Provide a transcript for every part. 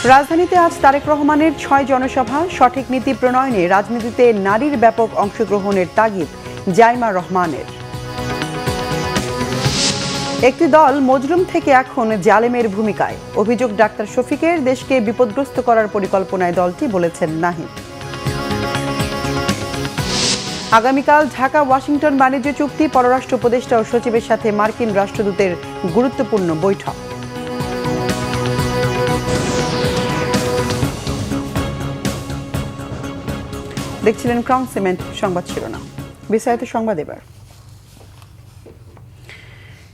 রাজধানীতে আজ তারেক রহমানের ৬ জনসভা। সঠিক নীতি প্রণয়নে রাজনীতিতে নারীর ব্যাপক অংশগ্রহণের তাগিদ জাইমা রহমানের। একটি দল মজলুম থেকে এখন জালেমের ভূমিকায়। অভিযোগ ডাক্তার শফিকের দেশকে বিপদগ্রস্ত করার পরিকল্পনায় দলটি, বলেছেন নাহিদ। আগামীকাল ঢাকা ওয়াশিংটন বাণিজ্য চুক্তি, পররাষ্ট্র উপদেষ্টা ও সচিবের সাথে মার্কিন রাষ্ট্রদূতের গুরুত্বপূর্ণ বৈঠক। দেখছিলেন ক্রাউন সিমেন্ট সংবাদ শিরোনাম। বিস্তারিত সংবাদ এবার।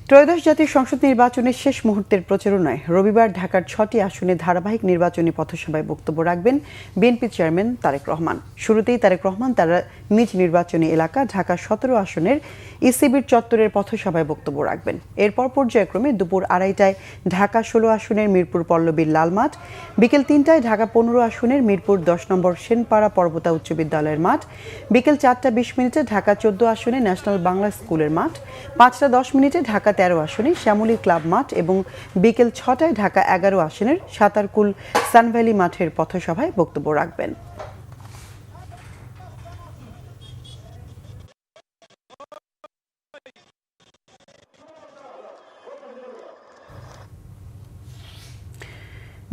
ত্রয়োদশ জাতীয় সংসদ নির্বাচনের শেষ মুহূর্তের প্রচারণায় রবিবার ঢাকার ৬টি আসনে ধারাবাহিক নির্বাচনী পথসভায় বক্তব্য রাখবেন বিএনপি চেয়ারম্যান তারেক রহমান। শুরুতেই তারেক রহমান তার নিজ নির্বাচনী এলাকা ঢাকা ১৭ আসনের ইসিবির চত্বরের পথসভায় বক্তব্য রাখবেন। এরপর পর্যায়ক্রমে দুপুর ২:৩০টায় ঢাকা ১৬ আসনের মিরপুর পল্লবীর লালমাঠ, বিকেল ৩টায় ঢাকা ১৫ আসনের মিরপুর ১০ নম্বর সেনপাড়া পর্বতা উচ্চ বিদ্যালয়ের মাঠ, বিকেল ৪টা ২০ ঢাকা ১৪ আসনে ন্যাশনাল বাংলা স্কুলের মাঠ, ৫টা ১০ ঢাকা ১৩ আসনে শ্যামলী ক্লাব মাঠ এবং বিকেল ৬টায় ঢাকা ১১ আসনের সাতারকুল সানভ্যালি মাঠের পথসভায় বক্তব্য রাখবেন।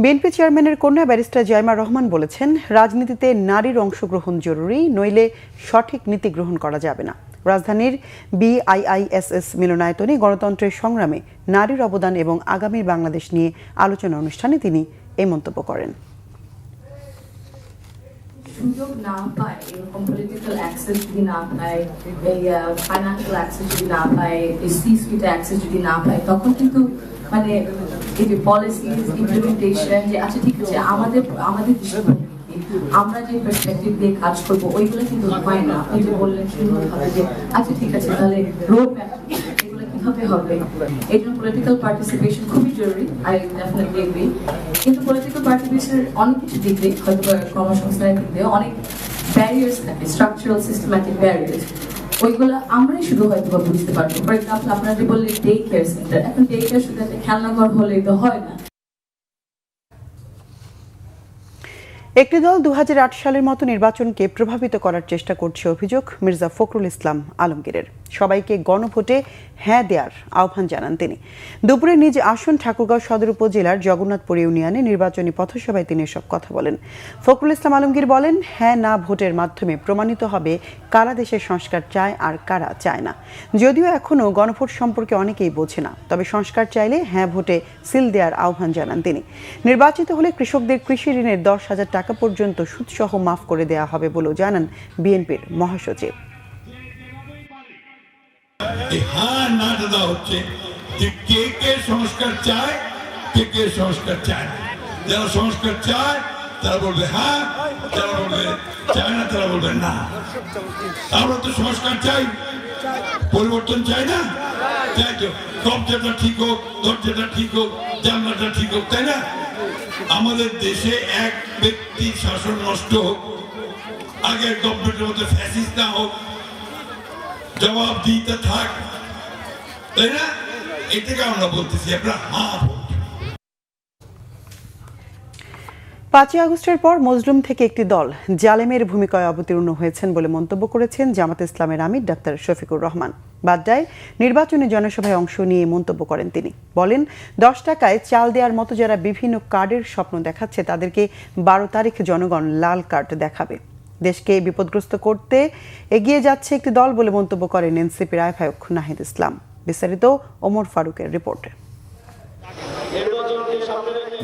বিএনপি চেয়ারম্যানের কন্যা ব্যারিস্টার জাইমা রহমান বলেছেন, রাজনীতিতে নারীর অংশগ্রহণ জরুরি, নইলে সঠিক নীতি গ্রহণ করা যাবে না। রাজধানীর বিআইআইএসএস মিলনায়তনে গণতন্ত্রের সংগ্রামে নারীর অবদান এবং আগামীর বাংলাদেশ নিয়ে আলোচনা অনুষ্ঠানে তিনি এই মন্তব্য করেন। সুযোগ না পায়, এরকম পলিটিক্যাল অ্যাক্সেস যদি না পায়, এই ফাইন্যান্সিয়াল অ্যাক্সেস যদি না পায়, এই সি-সুইট অ্যাক্সেস যদি না পায়, তখন কিন্তু মানে এই যে পলিসিজ ইমপ্লিমেন্টেশন, যে আচ্ছা ঠিক আছে আমাদের দৃষ্টিভঙ্গি, আমরা যে পার্সপেক্টিভ দিয়ে কাজ করবো ওইগুলো কিন্তু হয় না। আপনি যে বললেন সুন্দরভাবে যে আচ্ছা ঠিক আছে তাহলে রোড ম্যাপ এগুলো কিভাবে হবে, এই জন্য পলিটিক্যাল পার্টিসিপেশন খুবই জরুরি। I definitely agree. কিন্তু পলিটিক্যাল পার্টিসিপেশনের অনেক কিছু দিক দিয়ে, হয়তো কর্মসংস্থানের দিক দিয়ে অনেক ব্যারিয়ার্স থাকে, স্ট্রাকচারাল সিস্টেম্যাটিক ব্যারিয়ার্স, ওইগুলো আমরাই শুধু হয়তো বুঝতে পারবো। ফর এক্সাম্পল আপনারা যে বললেন ডে কেয়ার সেন্টার, এখন ডে কেয়ার শুধু একটা খেলনাঘর হলেই তো হয় না। একটি দল ২০০৮ সালের মতো নির্বাচনকে প্রভাবিত করার চেষ্টা করছে অভিযোগ মির্জা ফখরুল ইসলাম আলমগীরের। সবাইকে গণভোটে হ্যাঁ দেওয়ার আহ্বান জানান তিনি। দুপুরে নিজ আসন ঠাকুরগাঁও সদর উপজেলার জগন্নাথপুর ইউনিয়নে নির্বাচনী পথসভায় তিনি এসব কথা বলেন। ফখরুল ইসলাম আলমগীর বলেন, হ্যাঁ না ভোটের মাধ্যমে প্রমাণিত হবে কারা দেশের সংস্কার চায় আর কারা চায় না। যদিও এখনও গণভোট সম্পর্কে অনেকেই বোঝে না, তবে সংস্কার চাইলে হ্যাঁ ভোটে সিল দেওয়ার আহ্বান জানান তিনি। নির্বাচিত হলে কৃষকদের কৃষি ঋণের ১০,০০০ টাকা পর্যন্ত সুদসহ মাফ করে দেওয়া হবে বলেও জানান বিএনপির মহাসচিব। হ্যাঁ না দাদা হচ্ছে যে কে কে সংস্কার চায়, কে কে সংস্কার চায় না। যারা সংস্কার চায় তারা বলবে হ্যাঁ, যারা বলবে চায় না তারা বলবে না। আমরা তো সংস্কার চাই, পরিবর্তন চাই না, চাই তো কবজাটা ঠিক হোক, দরজাটা ঠিক হোক, জানলাটা ঠিক হোক, তাই না? আমাদের দেশে এক ব্যক্তি শাসন নষ্ট হোক, আগের গভর্নমেন্টের মতো ফ্যাসিস্ট না হোক, জবাব দিতে থাক, তাই না? এটাকে আমরা বলতেছি আমরা হ্যাঁ। ৫ই আগস্টের পর মজলুম থেকে একটি দল জালেমের ভূমিকায় অবতীর্ণ হয়েছেন বলে মন্তব্য করেছেন জামাতে ইসলামের আমির ডাক্তার শফিকুর রহমান। বাড্ডায় নির্বাচনী জনসভায় অংশ নিয়ে মন্তব্য করেন তিনি। বলেন, ১০ টাকায় চাল দেওয়ার মতো যারা বিভিন্ন কার্ডের স্বপ্ন দেখাচ্ছে তাদেরকে ১২ তারিখ জনগণ লাল কার্ড দেখাবে। দেশকে বিপদগ্রস্ত করতে এগিয়ে যাচ্ছে একটি দল বলে মন্তব্য করেন এনসিপির আহ্বায়ক নাহিদ ইসলাম। বিস্তারিত ওমর ফারুকের রিপোর্টে।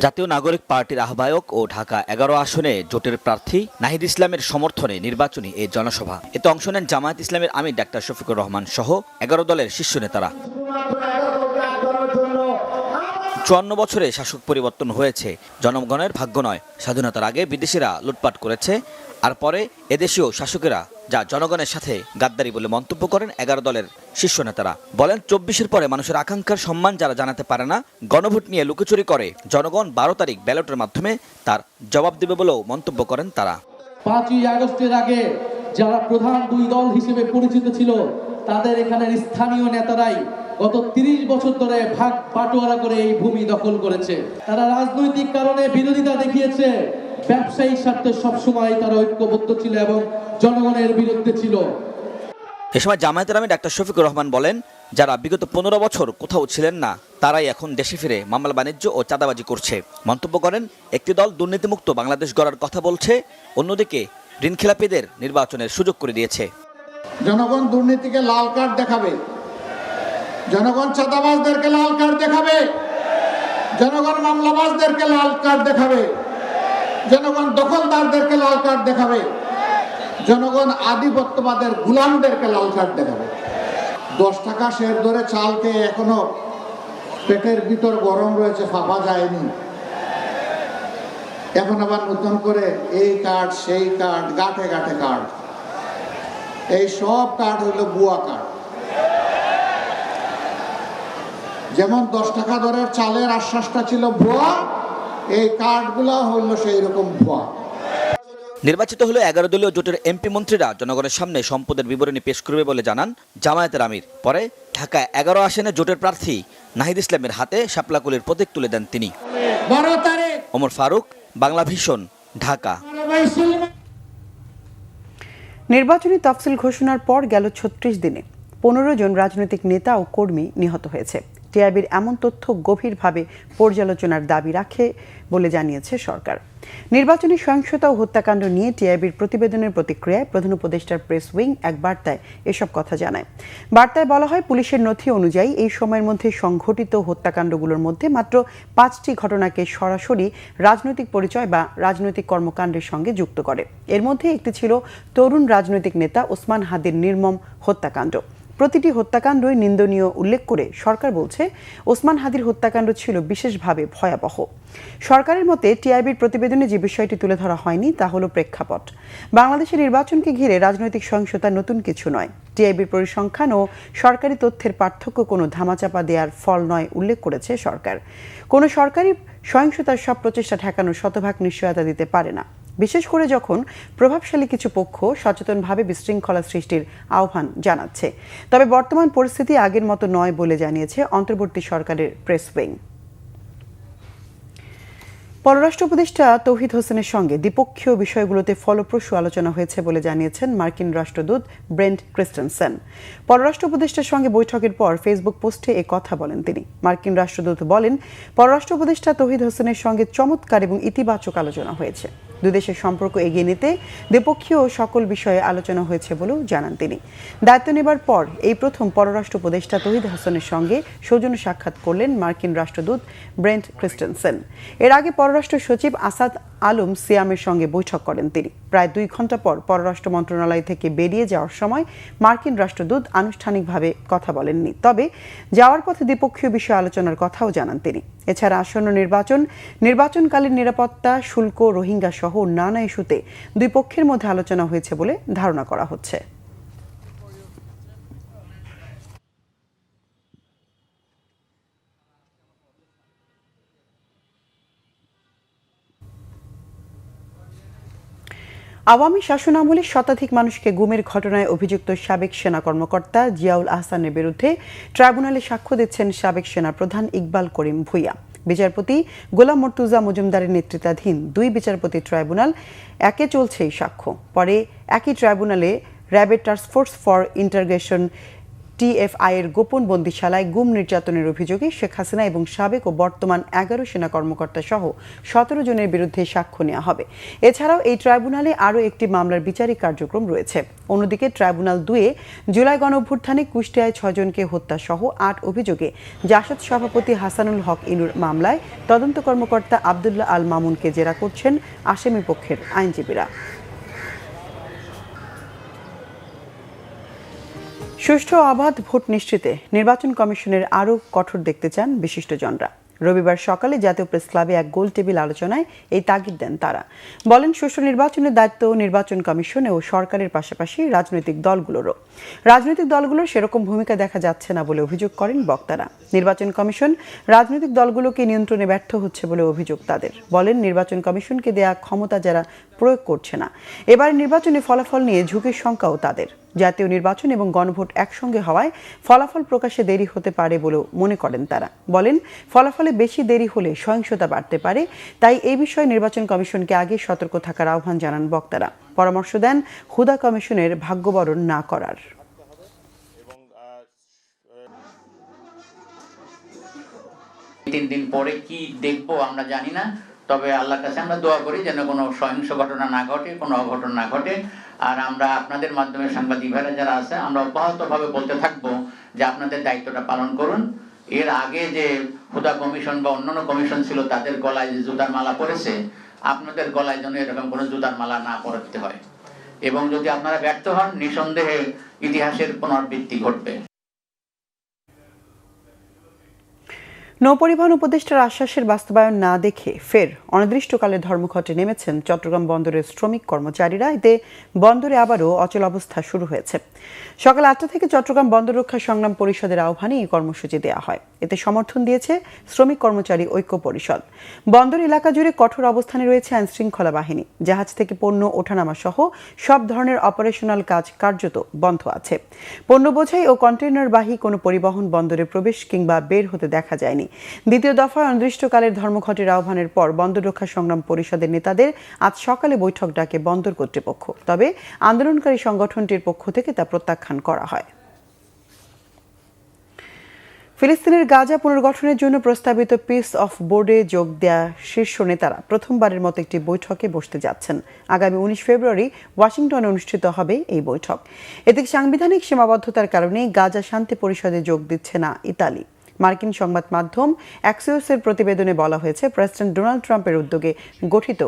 জাতীয় নাগরিক পার্টির আহ্বায়ক ও ঢাকা ১১ আসনে জোটের প্রার্থী নাহিদ ইসলামের সমর্থনে নির্বাচনী এই জনসভা। এতে অংশ নেন জামায়াত ইসলামের আমির ডাক্তার শফিকুর রহমান সহ ১১ দলের শীর্ষ নেতারা। ৫৪ বছরে শাসক পরিবর্তন হয়েছে, জনগণের ভাগ্য নয়। স্বাধীনতার আগে বিদেশিরা লুটপাট করেছে, আর পরে এদেশীয় শাসকেরা যা জনগণের সাথে গাদ্দারি বলে মন্তব্য করেন ১১ দলের শীর্ষ নেতারা। বলেন, ২৪-এর পরে মানুষের আকাঙ্ক্ষার সম্মান যারা জানাতে পারে না, গণভোট নিয়ে লুকোচুরি করে, জনগণ ১২ তারিখ ব্যালটের মাধ্যমে তার জবাব দেবে বলেও মন্তব্য করেন তারা। ৫ই আগস্টের আগে যারা প্রধান দুই দল হিসেবে পরিচিত ছিল তাদের এখানের স্থানীয় নেতারাই গত 30 বছর ধরে ভাগ বাটোয়ারা করে এই ভূমি দখল করেছে। তারা রাজনৈতিক কারণে বিরোধিতা দেখিয়েছে, ব্যবসায়িক স্বার্থে সবসময় তারা ঐক্যবদ্ধ ছিল এবং জনগণের বিরুদ্ধে ছিল। এ সময় জামায়াতের আমির ডাক্তার শফিকুর রহমান বলেন, যারা বিগত 15 বছর কোথাও ছিলেন না তারাই এখন দেশে ফিরে মামলা বাণিজ্য ও চাঁদাবাজি করছে। মন্তব্য করেন, একটি দল দুর্নীতিমুক্ত বাংলাদেশ গড়ার কথা বলছে, অন্যদিকে ঋণখেলাপিদের নির্বাচনের সুযোগ করে দিয়েছে। জনগণ দুর্নীতিকে লাল কার্ড দেখাবে, জনগণ চাঁদাবাজদেরকে লাল কার্ড দেখাবে, জনগণ মামলাবাজদেরকে লাল কার্ড দেখাবে, জনগণ দখলদারদেরকে লাল কার্ড দেখাবে, জনগণ আধিপত্যবাদের গুলামদেরকে লাল কার্ড দেখাবে। 10 টাকা শের ধরে চালকে এখনো পেটের ভিতর গরম রয়েছে, ফাঁপা যায়নি। এখন আবার নতুন করে এই কার্ড সেই কার্ড, গাঁটে গাঁটে কার্ড। এই সব কার্ড হলো ভুয়া কার্ড। যেমন 10 টাকা দরের চালের আশ্বাসটা ছিল ভুয়া, এই কার্ডগুলো হলো সেই রকম ভুয়া। নির্বাচিত হলে 11 দলীয় জোটের এমপি মন্ত্রীরা জনগণের সামনে সম্পদের বিবরণী পেশ করবে বলে জানান জামায়াতের আমির। পরে ঢাকা 11 আসনে জোটের প্রার্থী নাহিদ ইসলামের হাতে শাপলাকুলির প্রতীক তুলে দেন তিনি। ওমর ফারুক, বাংলা ভিশন, ঢাকা। নির্বাচনী তফসিল ঘোষণার পর গেল 36 দিনে 15 জন রাজনৈতিক নেতা ও কর্মী নিহত হয়েছে। টিআইবির এমন তথ্য গভীরভাবে পর্যালোচনার দাবি রাখে বলে জানিয়েছে সরকার। নির্বাচনী সহিংসতা ও হত্যাকাণ্ড নিয়ে টিআইবির প্রতিবেদনের প্রতিক্রিয়ায় প্রধান উপদেষ্টার প্রেস উইং এক বার্তায় এসব কথা জানায়। বার্তায় বলা হয়, পুলিশের নথি অনুযায়ী এই সময়ের মধ্যে সংঘটিত হত্যাকাণ্ডগুলোর মধ্যে মাত্র 5টি ঘটনাকে সরাসরি রাজনৈতিক পরিচয় বা রাজনৈতিক কর্মকাণ্ডের সঙ্গে যুক্ত করে। এর মধ্যে একটি ছিল তরুণ রাজনৈতিক নেতা ওসমান হাদির নির্মম হত্যাকাণ্ড। প্রতিটি হত্যাকাণ্ডই নিন্দনীয় উল্লেখ করে সরকার বলছে, ওসমান হাদির হত্যাকাণ্ড ছিল বিশেষভাবে ভয়াবহ। সরকারের মতে টিআইবির প্রতিবেদনে যে বিষয়টি তুলে ধরা হয়নি তা হলো প্রেক্ষাপট। বাংলাদেশের নির্বাচনকে ঘিরে রাজনৈতিক সহিংসতা নতুন কিছু নয়। টিআইবির পরিসংখ্যান ও সরকারি তথ্যের পার্থক্য কোনো ধামাচাপা দেওয়ার ফল নয় উল্লেখ করেছে সরকার। কোনো সরকারি সহিংসতার সব প্রচেষ্টা ঠেকানোর শতভাগ নিশ্চয়তা দিতে পারে না, বিশেষ করে যখন প্রভাবশালী কিছু পক্ষ সচেতনভাবে বিশৃঙ্খলা সৃষ্টির আহ্বান জানাচ্ছে। তবে বর্তমান পরিস্থিতি আগের মতো নয় বলে জানিয়েছে অন্তর্বর্তী সরকারের প্রেস উইং। পররাষ্ট্র উপদেষ্টা তৌহিদ হোসেনের সঙ্গে দ্বিপক্ষীয় বিষয়গুলোতে ফলপ্রসূ আলোচনা হয়েছে বলে জানিয়েছেন মার্কিন রাষ্ট্রদূত ব্রেন্ট ক্রিস্টেনসেন। পররাষ্ট্র উপদেষ্টার সঙ্গে বৈঠকের পর ফেসবুক পোস্টে এ কথা বলেন তিনি। মার্কিন রাষ্ট্রদূত বলেন, পররাষ্ট্র উপদেষ্টা তৌহিদ হোসেনের সঙ্গে চমৎকার এবং ইতিবাচক আলোচনা হয়েছে। দুই দেশের সম্পর্ক এগিয়ে নিতে দ্বিপক্ষীয় সকল বিষয়ে আলোচনা হয়েছে বলেও জানান তিনি। দায়িত্ব নেবার পর এই প্রথম পররাষ্ট্র উপদেষ্টা তৌহিদ হোসেনের সঙ্গে সৌজন্য সাক্ষাৎ করলেন মার্কিন রাষ্ট্রদূত ব্রেন্ট ক্রিস্টেনসেন। এর আগে পররাষ্ট্র সচিব আসাদ আলম সিয়ামের সঙ্গে বৈঠক করেন তিনি। প্রায় 2 ঘন্টা পর পররাষ্ট্র মন্ত্রণালয় থেকে বেরিয়ে যাওয়ার সময় মার্কিন রাষ্ট্রদূত আনুষ্ঠানিকভাবে কথা বলেননি, তবে যাওয়ার পথে দ্বিপক্ষীয় বিষয়ে আলোচনার কথাও জানান তিনি। এছাড়া আসন্ন নির্বাচনকালীন নিরাপত্তা, শুল্ক, রোহিঙ্গা সহ নানা ইস্যুতে দুই পক্ষের মধ্যে আলোচনা হয়েছে বলে ধারণা করা হচ্ছে। আওয়ামী শাসনামলে শতাধিক মানুষকে গুমের ঘটনায় অভিযুক্ত সাবেক সেনা কর্মকর্তা জিয়াউল আহসানের বিরুদ্ধে ট্রাইব্যুনালে সাক্ষ্য দিচ্ছেন সাবেক সেনা প্রধান ইকবাল করিম ভূঁইয়া। বিচারপতি গোলাম মর্তুজা মজুমদারের নেতৃত্বাধীন 2 বিচারপতি ট্রাইব্যুনাল একে চলছে এই সাক্ষ্য। পরে একই ট্রাইব্যুনালে র্যাবের টাস্কফোর্স ফর ইন্টারগ্রেশন টিএফআই এর গোপন বন্দিশালায় গুম নির্যাতনের অভিযোগে শেখ হাসিনা এবং সাবেক ও বর্তমান 11 সেনা কর্মকর্তা সহ 17 জনের বিরুদ্ধে সাক্ষ্য নেওয়া হবে। এছাড়াও এই ট্রাইব্যুনালে আরও একটি মামলার বিচারিক কার্যক্রম রয়েছে। অন্যদিকে ট্রাইব্যুনাল 2 জুলাই গণঅভ্যুত্থানে কুষ্টিয়ায় 6 জনকে হত্যা সহ 8 অভিযোগে জাসদ সভাপতি হাসানুল হক ইনুর মামলায় তদন্ত কর্মকর্তা আব্দুল্লাহ আল মামুনকে জেরা করছেন আসামি পক্ষের আইনজীবীরা। সুষ্ঠু অবাধ ভোট নিশ্চিতে নির্বাচন কমিশনের আরও কঠোর দেখতে চান বিশিষ্টজনরা। রবিবার সকালে জাতীয় প্রেস ক্লাবে এক গোল টেবিল আলোচনায় এই তাগিদ দেন তারা। বলেন, সুষ্ঠু নির্বাচনের দায়িত্ব নির্বাচন কমিশনে ও সরকারের পাশাপাশি রাজনৈতিক দলগুলোরও। রাজনৈতিক দলগুলোর সেরকম ভূমিকা দেখা যাচ্ছে না বলে অভিযোগ করেন বক্তারা। নির্বাচন কমিশন রাজনৈতিক দলগুলোকে নিয়ন্ত্রণে ব্যর্থ হচ্ছে বলে অভিযোগ তাদের। বলেন, নির্বাচন কমিশনকে দেয়া ক্ষমতা যারা প্রয়োগ করছে না, এবার নির্বাচনে ফলাফল নিয়ে ঝুঁকির শঙ্কাও তাদের। জাতীয় নির্বাচন এবং গণভোট একসঙ্গে হওয়ায় ফলাফল প্রকাশে দেরি হতে পারে বলেও মনে করেন তারা। বলেন, ফলাফলে বেশি দেরি হলে সহিংসতা বাড়তে পারে, তাই এই বিষয়ে নির্বাচন কমিশনকে আগে সতর্ক থাকার আহ্বান জানান বক্তারা। পরামর্শ দেন হুদা কমিশনের ভাগ্যবরণ না করার। 3 দিন পরে কি দেখবো আমরা জানি না, তবে আল্লাহর কাছে আমরা দোয়া করি যেন কোনো সহিংস ঘটনা না ঘটে, কোনো অঘটন না ঘটে। আর আমরা আপনাদের মাধ্যমে সাংবাদিক ভাইরা যারা আছে আমরা অব্যাহতভাবে বলতে থাকবো যে আপনাদের দায়িত্বটা পালন করুন। এর আগে যে হুদা কমিশন বা অন্যান্য কমিশন ছিল তাদের গলায় যে জুতার মালা পড়েছে, আপনাদের গলায় যেন এরকম কোনো জুতার মালা না পড়তে হয়, এবং যদি আপনারা ব্যর্থ হন নিঃসন্দেহে ইতিহাসের পুনরাবৃত্তি ঘটবে। নৌপরিবহন উপদেষ্টার আশ্বাসের বাস্তবায়ন না দেখে ফের অনির্দিষ্টকালের ধর্মঘটে নেমেছেন চট্টগ্রাম বন্দরের শ্রমিক কর্মচারীরা। এতে বন্দরে আবারও অচল অবস্থা শুরু হয়েছে। সকাল 8টা থেকে চট্টগ্রাম বন্দর রক্ষা সংগ্রাম পরিষদের আহ্বানে এই কর্মসূচি দেওয়া হয়। এতে সমর্থন দিয়েছে শ্রমিক কর্মচারী ঐক্য পরিষদ। বন্দর এলাকা জুড়ে কঠোর অবস্থানে রয়েছে আইনশৃঙ্খলা বাহিনী। জাহাজ থেকে পণ্য ওঠানামা সহ সব ধরনের অপারেশনাল কাজ কার্যত বন্ধ আছে। পণ্য বোঝাই ও কন্টেইনারবাহী কোনো পরিবহন বন্দরে প্রবেশ কিংবা বের হতে দেখা যায়নি। দ্বিতীয় দফায় অনির্দিষ্টকালের ধর্মঘটের আহ্বানের পর বন্দর রক্ষা সংগ্রাম পরিষদের নেতাদের আজ সকালে বৈঠক ডাকে বন্দর কর্তৃপক্ষ। তবে আন্দোলনকারী সংগঠনটির পক্ষ থেকে তা প্রত্যাখ্যান করা হয়। ফিলিস্তিনের গাজা পুনর্গঠনের জন্য প্রস্তাবিত পিস অফ বোর্ডে যোগ দেয়া শীর্ষ নেতারা প্রথমবারের মতো একটি বৈঠকে বসতে যাচ্ছেন। আগামী 19 ফেব্রুয়ারি ওয়াশিংটনে অনুষ্ঠিত হবে এই বৈঠক। এদিকে সাংবিধানিক সীমাবদ্ধতার কারণে গাজা শান্তি পরিষদে যোগ দিচ্ছে না ইতালি। মার্কিন সংবাদ মাধ্যম অ্যাক্সিওসের প্রতিবেদনে বলা হয়েছে, প্রেসিডেন্ট ডোনাল্ড ট্রাম্পের উদ্যোগে গঠিত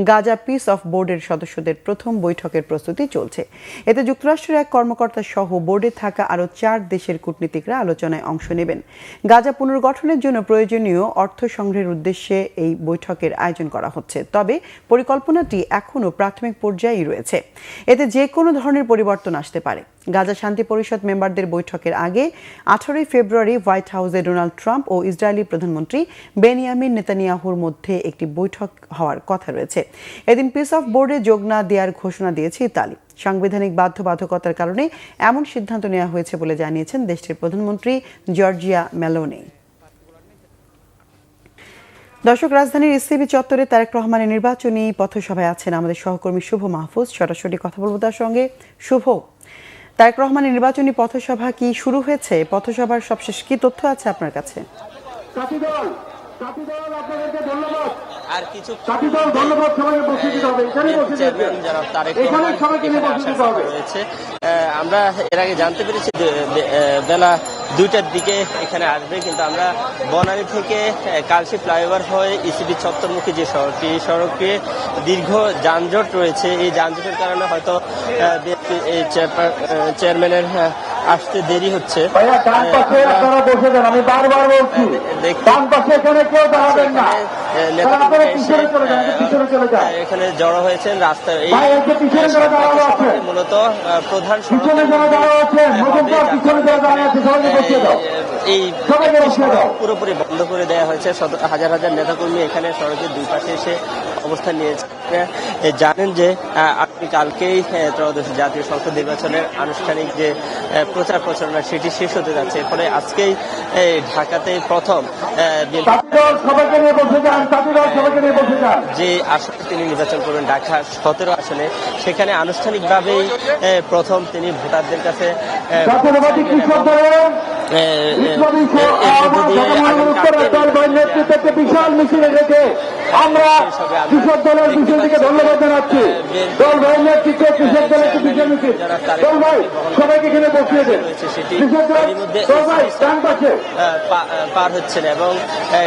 গাজা পিস অফ বোর্ডের সদস্যদের প্রথম বৈঠকের প্রস্তুতি চলছে। এতে যুক্তরাষ্ট্রের এক কর্মকর্তা সহ বোর্ডে থাকা আরও 4 দেশের কূটনীতিকরা আলোচনায় অংশ নেবেন। গাজা পুনর্গঠনের জন্য প্রয়োজনীয় অর্থ সংগ্রহের উদ্দেশ্যে এই বৈঠকের আয়োজন করা হচ্ছে। তবে পরিকল্পনাটি এখনও প্রাথমিক পর্যায়েই রয়েছে। এতে যে কোনো ধরনের পরিবর্তন আসতে পারে। গাজা শান্তি পরিষদ মেম্বারদের বৈঠকের আগে 18 ফেব্রুয়ারি হোয়াইট হাউসে ডোনাল্ড ট্রাম্প ও ইসরায়েলি প্রধানমন্ত্রী বেনিয়ামিন নেতানিয়াহুর মধ্যে একটি বৈঠক হওয়ার কথা রয়েছে। এদিন পিস অফ বোর্ডে যোগ না দেওয়ার ঘোষণা দিয়েছে ইতালি। সাংবিধানিক বাধ্যবাধকতার কারণে এমন সিদ্ধান্ত নেওয়া হয়েছে বলে জানিয়েছেন দেশটির প্রধানমন্ত্রী জর্জিয়া মেলোনি। দর্শক, রাজধানীর ইসিবি চত্বরে তারেক রহমানের নির্বাচনী পথসভায় আছেন আমাদের সহকর্মী শুভ মাহফুজ। সরাসরি কথা বলবো তার সঙ্গে। শুভ, তারেক রহমানের নির্বাচনী পথসভা কি শুরু হয়েছে? পথসভার সবশেষ কি তথ্য আছে আপনার কাছে? আর কিছু রয়েছে। আমরা এর আগে জানতে পেরেছি বেলা 2টার দিকে এখানে আসবে, কিন্তু আমরা বনানী থেকে কালশী ফ্লাইওভার হয়ে ইসিবি চত্বরমুখী যে সড়কটি, এই সড়কে দীর্ঘ যানজট রয়েছে। এই যানজটের কারণে হয়তো চেয়ারম্যানের আসতে দেরি হচ্ছে। এখানে জড়ো হয়েছেন রাস্তায়। মূলত প্রধান এই পুরোপুরি বন্ধ করে দেওয়া হয়েছে। হাজার হাজার নেতাকর্মী এখানে সড়কের দুই পাশে এসে অবস্থান নিয়েছে। জানেন যে আপনি কালকেই ত্রয়োদশ জাতীয় সংসদ নির্বাচনের আনুষ্ঠানিক যে প্রচার প্রচারণা সেটি শেষ হতে যাচ্ছে। ফলে আজকেই ঢাকাতে প্রথম যে আসনে তিনি নির্বাচন করবেন, ঢাকা 17 আসনে, সেখানে আনুষ্ঠানিকভাবেই প্রথম তিনি ভোটারদের কাছে বিশাল মিছিলে রেখে আমরা কৃষক দলের মিছিল থেকে ধন্যবাদ জানাচ্ছি। দল ভাই নেতৃত্বে কৃষক দলের বিশাল মিছিল। দল ভাই সবাইকে এখানে বসিয়ে দেন। পার হচ্ছেন এবং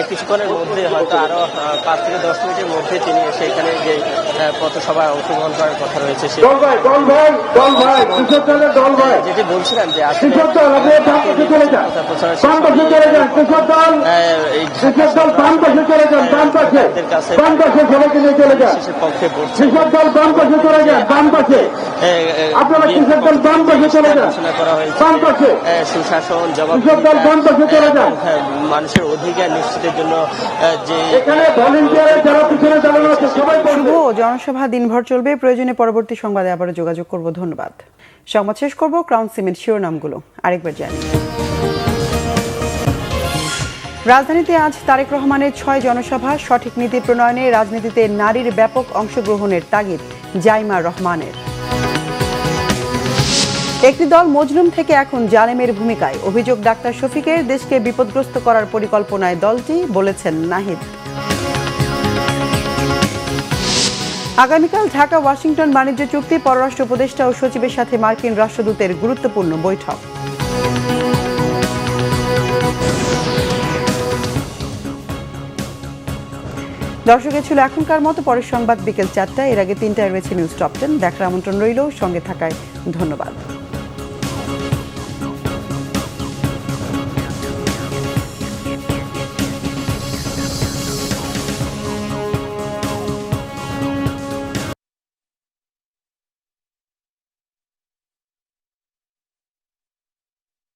কিছুক্ষণের মধ্যে হয়তো আরো 5 থেকে 10 মিনিটের মধ্যে তিনি এসে এখানে যে পথসভায় অংশগ্রহণ করার কথা রয়েছে। যেটি বলছিলাম যে পক্ষে ঘোষণা করা হয়েছে সুশাসন, মানুষের অধিকার নিশ্চিতের জন্য যে জনসভা দিনভর চলবে। প্রয়োজনে পরবর্তী সংবাদে আবারও যোগাযোগ করব। ধন্যবাদ। সংবাদ শেষ করব ক্রাউন সিমেন্ট শিরোনামগুলো আরেকবার জানি। রাজধানীতে আজ তারেক রহমানের 6 জনসভা। সঠিক নীতি প্রণয়নে রাজনীতিতে নারীর ব্যাপক অংশগ্রহণের তাগিদ জাইমা রহমানের। একটি দল মজলুম থেকে এখন জালেমের ভূমিকায়। অভিযোগ ডাক্তার শফিকের। দেশকে বিপদগ্রস্ত করার পরিকল্পনায় দলটি, বলেছেন নাহিদ। আগামীকাল ঢাকা ওয়াশিংটন বাণিজ্য চুক্তি, পররাষ্ট্র উপদেষ্টা ও সচিবের সাথে মার্কিন রাষ্ট্রদূতের গুরুত্বপূর্ণ বৈঠক। দর্শক, ছিল এখনকার মতো। পরের সংবাদ বিকেল 4টায়। এর আগে 3টায় রয়েছে নিউজ টপ 10। দেখার আমন্ত্রণ রইল। সঙ্গে থাকায় ধন্যবাদ।